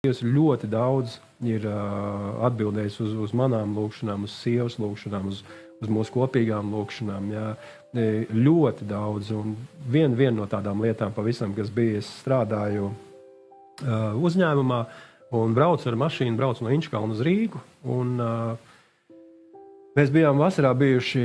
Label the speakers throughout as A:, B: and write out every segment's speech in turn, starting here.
A: Dievs ļoti daudz ir atbildējis uz manām lūkšanām, uz sievas lūkšanām, uz mūsu kopīgām lūkšanām. Jā. Ļoti daudz. Un viena no tādām lietām pavisam, kas bija, es strādāju uzņēmumā un braucu ar mašīnu, braucu no Inčkalna uz Rīgu. Un, mēs bijām vasarā bijuši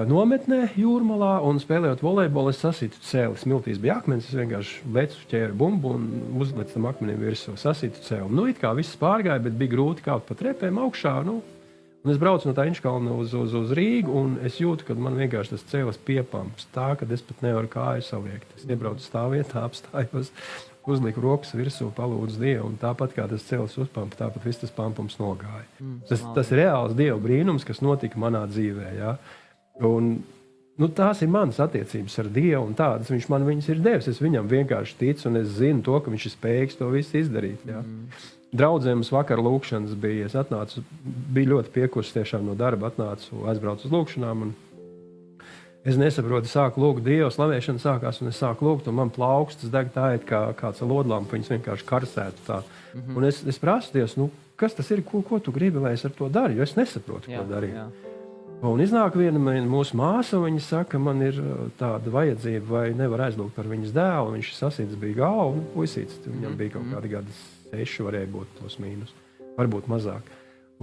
A: nometnē Jūrmalā un spēlējot volejbolu, es sasitu cēli. Smiltīs bija akmens, es vienkārši lecu, ķēru bumbu un uzlecu tam akmenim virsū, sasitu cēli. Nu, it kā viss pārgāja, bet bija grūti kāpt pa trepēm augšā. Nu, un es braucu no tā Inčkalna uz Rīgu un es jūtu, ka man vienkārši tas cēlis piepamps tā, ka es pat nevaru kāju saliekt. Es iebraucu stāvvietā, apstājos, uzliku rokas virsū, palūdzu Dievu, un tāpat kā tas cēlis uzpampa, tāpat viss tas pampums nogāja. Tas ir reāls Dieva brīnums, kas notika manā dzīvē. Ja? Un, nu, tās ir manas attiecības ar Dievu, un tādas viņš man viņas ir devis. Es viņam vienkārši ticu, un es zinu to, ka viņš ir spējīgs to visu izdarīt. Ja? Draudzēm vakar lūkšanas bija, es atnācu, bija ļoti piekurs tiešām no darba, atnācu, aizbraucu uz lūkšanām, un es nesaprotu, sāku lūgt Dievu, slavēšana sākās, un es sāku lūgt, un man plaukstas deg tā, kā kāds lodlampa, viņas vienkārši karsētu tā. Un es prasu Dievs, nu, kas tas ir, ko tu gribi, lai es ar to daru, jo es nesaprotu, ko darīt. Un iznāk viena mūsu māsa, viņa saka, man ir tāda vajadzība, vai nevar aizlūgt par viņas dēlu, viņš sasīts bija galvu, un puisīts, viņam bija kaut kādi gadi 6, varēja būt tos mīnus, varbūt mazāk.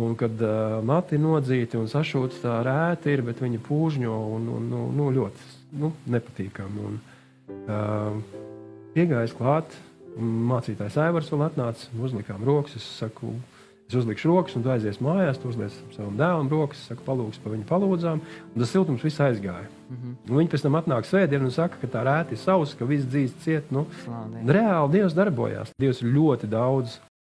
A: Un kad mati nodzīti un sašūta tā rēta ir, bet viņa pūžņo un ļoti nepatīkami. Un piegājis klāt, mācītājs Aivars vēl atnāca, uzlikām rokas, es saku, es uzlikšu rokas un tu aizies mājās, tu uzliec savam dēlam rokas, es saku, palūgs pa viņu palūdzām, un tas siltums viss aizgāja. Un viņi pēc tam atnāk svētdien un saka, ka tā rēta ir sausa, ka viss dzīves ciet, nu, reāli Dievs darbojās. Dievs ļoti daudz